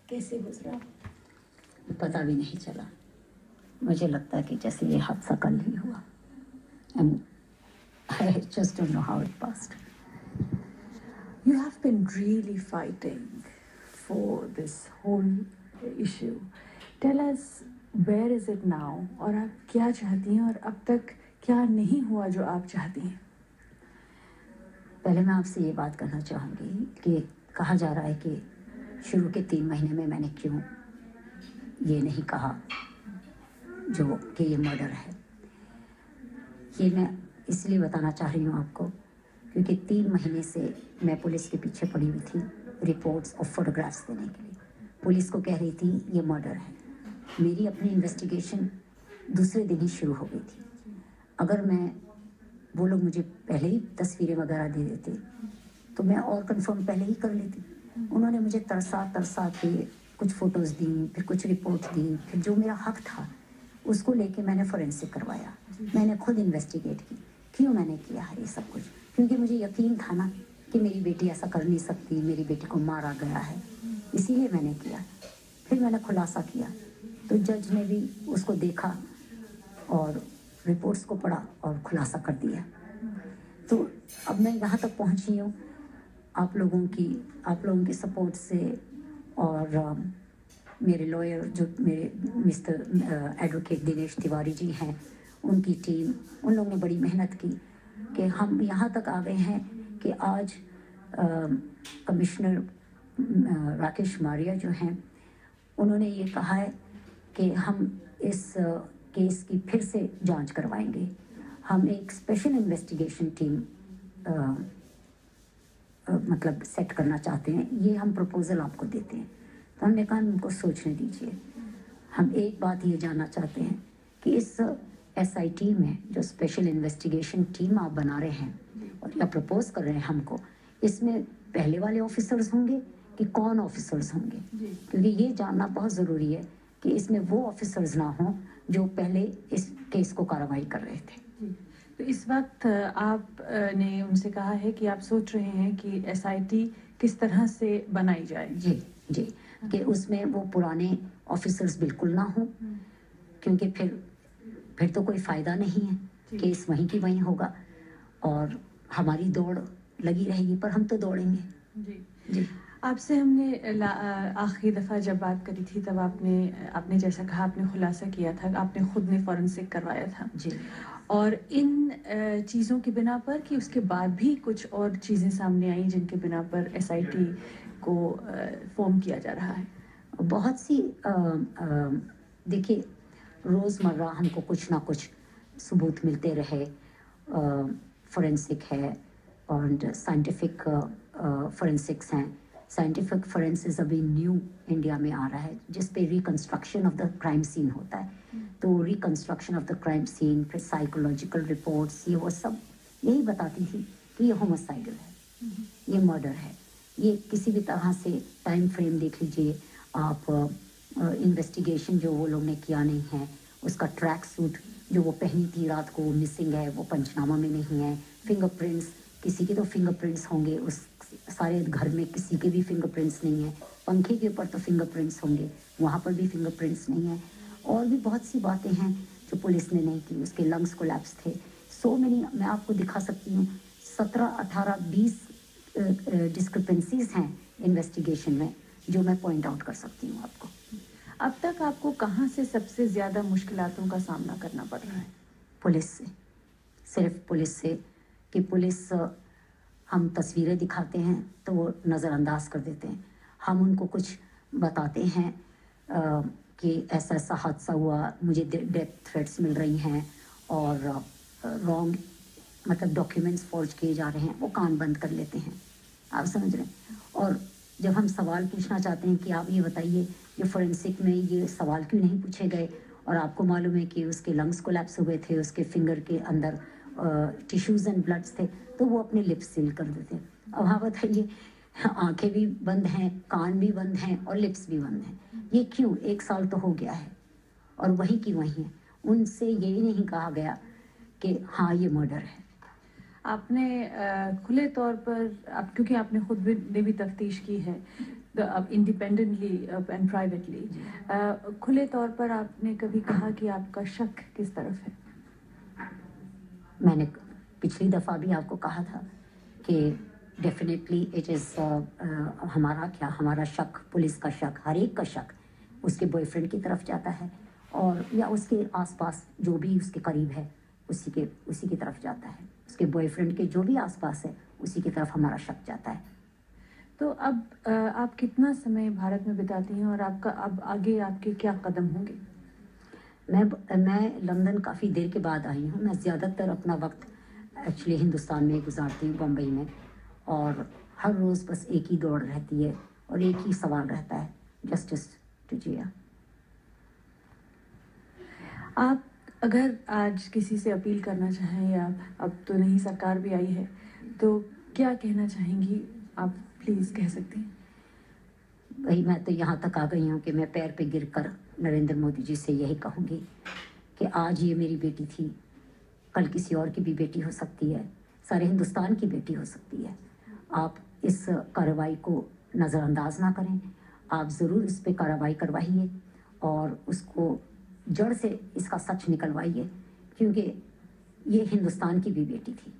कैसे गुजरा? पता भी नहीं चला. मुझे लगता है कि जैसे ये हादसा कल ही हुआ. And I just don't know how it passed. You have been really fighting for this whole issue. Tell us, where is it now? और आप क्या चाहती हैं और अब तक क्या नहीं हुआ जो आप चाहती हैं? पहले मैं आपसे ये बात करना चाहूँगी कि कहा जा रहा है कि शुरू के 3 महीने में मैंने क्यों ये नहीं कहा जो कि ये मर्डर है. ये मैं इसलिए बताना चाह रही हूँ आपको क्योंकि 3 महीने से मैं पुलिस के पीछे पड़ी हुई थी रिपोर्ट्स और फोटोग्राफ्स देने के लिए. पुलिस को कह रही थी ये मर्डर है. मेरी अपनी इन्वेस्टिगेशन दूसरे दिन ही शुरू हो गई थी. अगर वो लोग मुझे पहले ही तस्वीरें वगैरह दे देते तो मैं और कंफर्म पहले ही कर लेती. उन्होंने मुझे तरसा के कुछ फ़ोटोज़ दी, फिर कुछ रिपोर्ट दी, फिर जो मेरा हक था उसको लेके मैंने फोरेंसिक करवाया. मैंने खुद इन्वेस्टिगेट की. क्यों मैंने किया है ये सब कुछ? क्योंकि मुझे यकीन था ना कि मेरी बेटी ऐसा कर नहीं सकती, मेरी बेटी को मारा गया है, इसीलिए मैंने किया. फिर मैंने खुलासा किया तो जज ने भी उसको देखा और रिपोर्ट्स को पढ़ा और खुलासा कर दिया. तो अब मैं यहाँ तक पहुँची हूँ आप लोगों की सपोर्ट से और मेरे लॉयर जो मेरे मिस्टर एडवोकेट दिनेश तिवारी जी हैं, उनकी टीम, उन लोगों ने बड़ी मेहनत की कि हम यहाँ तक आ गए हैं कि आज कमिश्नर राकेश मारिया जो हैं उन्होंने ये कहा है कि हम इस केस की फिर से जांच करवाएंगे. हम एक स्पेशल इन्वेस्टिगेशन टीम मतलब सेट करना चाहते हैं. ये हम प्रपोज़ल आपको देते हैं. तो हमने कहा उनको सोचने दीजिए. हम एक बात ये जानना चाहते हैं कि इस SIT में जो स्पेशल इन्वेस्टिगेशन टीम आप बना रहे हैं और या प्रपोज कर रहे हैं हमको, इसमें पहले वाले ऑफिसर्स होंगे कि कौन ऑफिसर्स होंगे? क्योंकि ये जानना बहुत ज़रूरी है कि इसमें वो ऑफिसर्स ना हों जो पहले इस केस को कार्रवाई कर रहे थे. तो इस वक्त आपने उनसे कहा है कि आप सोच रहे हैं कि SIT किस तरह से बनाई जाए? जी कि उसमें वो पुराने ऑफिसर्स बिल्कुल ना हों क्योंकि फिर तो कोई फ़ायदा नहीं है. केस वहीं की वहीं होगा और हमारी दौड़ लगी रहेगी, पर हम तो दौड़ेंगे. जी आपसे हमने आखिरी दफ़ा जब बात करी थी तब आपने जैसा कहा आपने खुलासा किया था, आपने खुद ने फॉरेंसिक करवाया था. जी. और इन चीज़ों की बिना पर कि उसके बाद भी कुछ और चीज़ें सामने आई जिनके बिना पर SIT को फॉर्म किया जा रहा है. बहुत सी देखिए रोज़मर्रा हमको कुछ ना कुछ सबूत मिलते रहे. फोरेंसिक है और साइंटिफिक फोरेंसिक्स हैं. साइंटिफिक फोरेंसिक्स अभी न्यू इंडिया में आ रहा है जिस पे reconstruction of the crime scene होता है. तो reconstruction of the crime scene, फिर साइकोलॉजिकल रिपोर्ट्स, ये वो सब यही बताती थी कि ये होमोसाइडल है, ये मर्डर है. ये किसी भी तरह से टाइम फ्रेम देख लीजिए आप. इन्वेस्टिगेशन जो वो लोग ने किया नहीं है, उसका ट्रैक सूट जो वो पहनी थी रात को मिसिंग है, वो पंचनामा में नहीं है. फिंगरप्रिंट्स, किसी के तो फिंगरप्रिंट्स होंगे, उस सारे घर में किसी के भी फिंगरप्रिंट्स नहीं है. पंखे के ऊपर तो फिंगरप्रिंट्स होंगे, वहाँ पर भी फिंगरप्रिंट्स नहीं है. और भी बहुत सी बातें हैं जो पुलिस ने नहीं की. उसके लंग्स कोलैप्स थे. सो मेनी मैं आपको दिखा सकती हूँ. 17, 18, 20 डिस्क्रिपेंसीज हैं इन्वेस्टिगेशन में जो मैं पॉइंट आउट कर सकती हूँ आपको. अब तक आपको कहाँ से सबसे ज़्यादा मुश्किलातों का सामना करना पड़ रहा है? पुलिस से. सिर्फ पुलिस से कि पुलिस हम तस्वीरें दिखाते हैं तो वो नज़रअंदाज कर देते हैं. हम उनको कुछ बताते हैं कि ऐसा ऐसा हादसा हुआ, मुझे डेथ थ्रेट्स मिल रही हैं और रॉन्ग मतलब डॉक्यूमेंट्स फॉर्ज किए जा रहे हैं, वो कान बंद कर लेते हैं. आप समझ रहे हैं. और जब हम सवाल पूछना चाहते हैं कि आप ये बताइए ये फोरेंसिक में ये सवाल क्यों नहीं पूछे गए और आपको मालूम है कि उसके लंग्स कोलैप्स हो गए थे, उसके फिंगर के अंदर टिश्यूज़ एंड ब्लड्स थे, तो वो अपने लिप्स सील कर देते. अब हाँ बताइए, आंखें भी बंद हैं, कान भी बंद हैं और लिप्स भी बंद हैं. ये क्यों? 1 साल तो हो गया है और वही की वही है. उनसे यही नहीं कहा गया कि हाँ ये मर्डर है. आपने खुले तौर पर क्योंकि आपने खुद ने भी तफ्तीश की है, इंडिपेंडेंटली एंड प्राइवेटली, खुले तौर पर आपने कभी कहा कि आपका शक किस तरफ है? मैंने पिछली दफ़ा भी आपको कहा था कि डेफिनेटली इट इज़ हमारा शक, पुलिस का शक, हर एक का शक उसके बॉयफ्रेंड की तरफ जाता है, और या उसके आसपास जो भी उसके करीब है उसी की तरफ जाता है। उसके बॉयफ्रेंड के जो भी आसपास है उसी की तरफ हमारा शक जाता है। तो अब आप कितना समय भारत में बिताती हैं और आपका अब आगे आपके क्या कदम होंगे? मैं लंदन काफ़ी देर के बाद आई हूँ। मैं ज़्यादातर अपना वक्त एक्चुअली हिंदुस्तान में गुजारती हूँ, बम्बई में, और हर रोज़ बस एक ही दौड़ रहती है और एक ही सवाल रहता है, जस्टिस टू जिया। आप अगर आज किसी से अपील करना चाहें, या अब तो नहीं, सरकार भी आई है, तो क्या कहना चाहेंगी आप? प्लीज़ कह सकती हैं। भाई, मैं तो यहाँ तक आ गई हूँ कि मैं पैर पे गिरकर नरेंद्र मोदी जी से यही कहूँगी कि आज ये मेरी बेटी थी, कल किसी और की भी बेटी हो सकती है, सारे हिंदुस्तान की बेटी हो सकती है। आप इस कार्रवाई को नज़रअंदाज ना करें, आप ज़रूर इस पे कार्रवाई करवाइए और उसको जड़ से इसका सच निकलवाइए, क्योंकि ये हिंदुस्तान की भी बेटी थी।